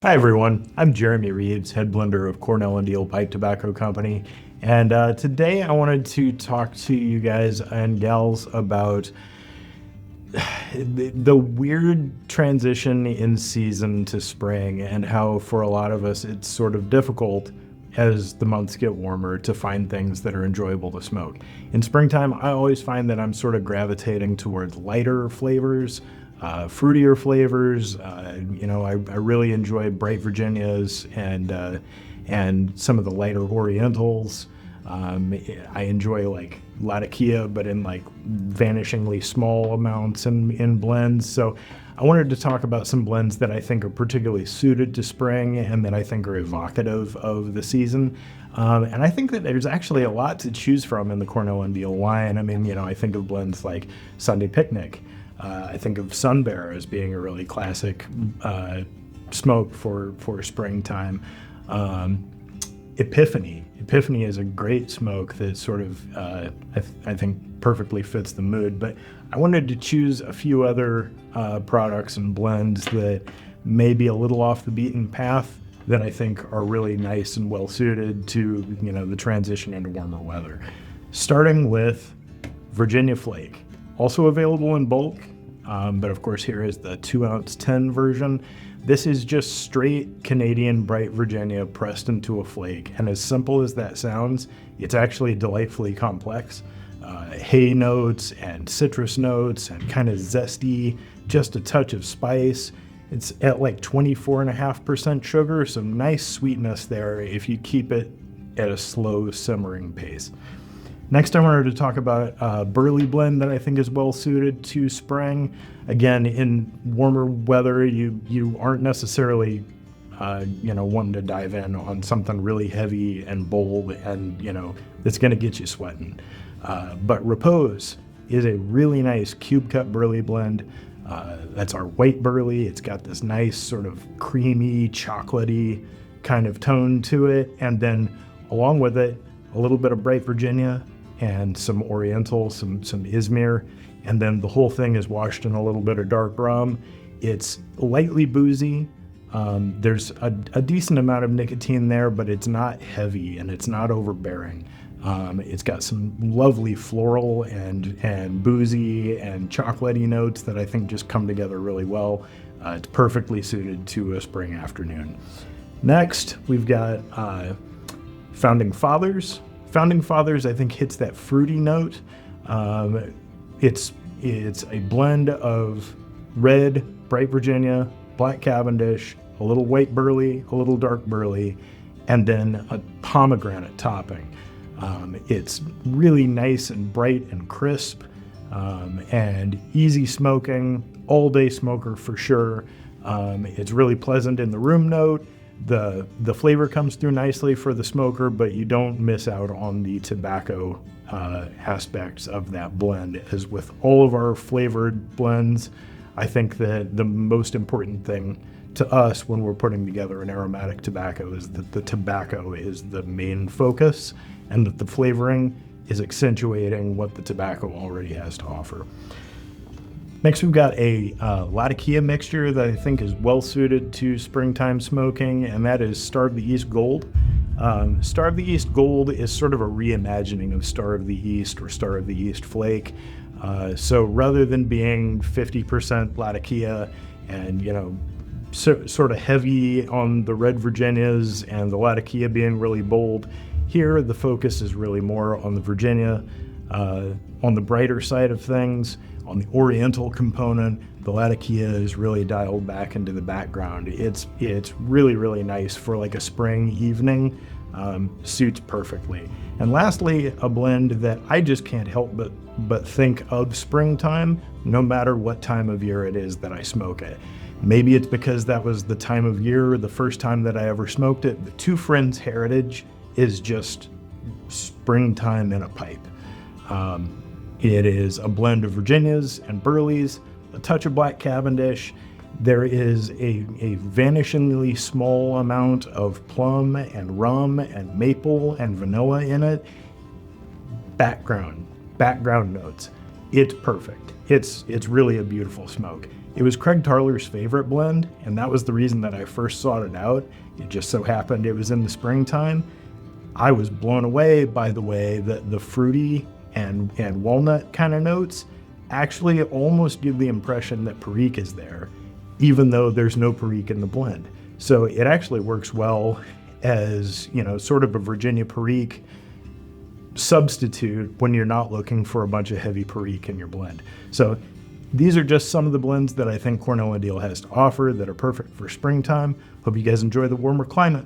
Hi everyone, I'm Jeremy Reeves, head blender of Cornell and Diehl Pipe Tobacco Company, and today I wanted to talk to you guys and gals about the weird transition in season to spring and how for a lot of us it's sort of difficult as the months get warmer to find things that are enjoyable to smoke. In springtime, I always find that I'm sort of gravitating towards lighter flavors, fruitier flavors. I really enjoy bright Virginias and some of the lighter Orientals. I enjoy like Latakia, but in like vanishingly small amounts in blends. So I wanted to talk about some blends that I think are particularly suited to spring and that I think are evocative of the season. And I think that there's actually a lot to choose from in the Cornell and Diehl line. I mean, I think of blends like Sunday Picnic. I think of Sun Bear as being a really classic smoke for springtime. Epiphany is a great smoke that sort of, I think, perfectly fits the mood. But I wanted to choose a few other products and blends that may be a little off the beaten path that I think are really nice and well suited to, the transition into warmer weather. Starting with Virginia Flake. Also available in bulk, but of course here is the 2-ounce 10 version. This is just straight Canadian bright Virginia pressed into a flake, and as simple as that sounds, it's actually delightfully complex. Hay notes and citrus notes and kind of zesty, just a touch of spice. It's at like 24.5% sugar, so nice sweetness there if you keep it at a slow simmering pace. Next, I wanted to talk about a burley blend that I think is well suited to spring. Again, in warmer weather, you aren't necessarily, wanting to dive in on something really heavy and bold and, that's going to get you sweating. But Repose is a really nice cube cut burley blend. That's our white burley. It's got this nice sort of creamy, chocolatey kind of tone to it. And then along with it, a little bit of bright Virginia and some Oriental, some Izmir, and then the whole thing is washed in a little bit of dark rum. It's lightly boozy. There's a decent amount of nicotine there, but it's not heavy and it's not overbearing. It's got some lovely floral and boozy and chocolatey notes that I think just come together really well. It's perfectly suited to a spring afternoon. Next, we've got Founding Fathers. Founding Fathers, I think, hits that fruity note. It's a blend of red, bright Virginia, black Cavendish, a little white burley, a little dark burley, and then a pomegranate topping. It's really nice and bright and crisp, and easy smoking, all-day smoker for sure. It's really pleasant in the room note. The flavor comes through nicely for the smoker, but you don't miss out on the tobacco aspects of that blend. As with all of our flavored blends, I think that the most important thing to us when we're putting together an aromatic tobacco is that the tobacco is the main focus and that the flavoring is accentuating what the tobacco already has to offer. Next, we've got a Latakia mixture that I think is well suited to springtime smoking, and that is Star of the East Gold. Star of the East Gold is sort of a reimagining of Star of the East or Star of the East Flake. So rather than being 50% Latakia and, sort of heavy on the red Virginias and the Latakia being really bold, here the focus is really more on the Virginia, on the brighter side of things. On the Oriental component, the Latakia is really dialed back into the background. It's really, really nice for like a spring evening. Suits perfectly. And lastly, a blend that I just can't help but think of springtime, no matter what time of year it is that I smoke it. Maybe it's because that was the time of year, the first time that I ever smoked it. The Two Friends Heritage is just springtime in a pipe. It is a blend of Virginias and Burleys, a touch of black Cavendish. There is a vanishingly small amount of plum and rum and maple and vanilla in it. Background notes. It's perfect. It's really a beautiful smoke. It was Craig Tarler's favorite blend, and that was the reason that I first sought it out. It just so happened it was in the springtime. I was blown away by the way that the fruity and walnut kind of notes actually almost give the impression that Perique is there, even though there's no Perique in the blend. So it actually works well as, sort of a Virginia Perique substitute when you're not looking for a bunch of heavy Perique in your blend. So these are just some of the blends that I think Cornell and Diehl has to offer that are perfect for springtime. Hope you guys enjoy the warmer climate.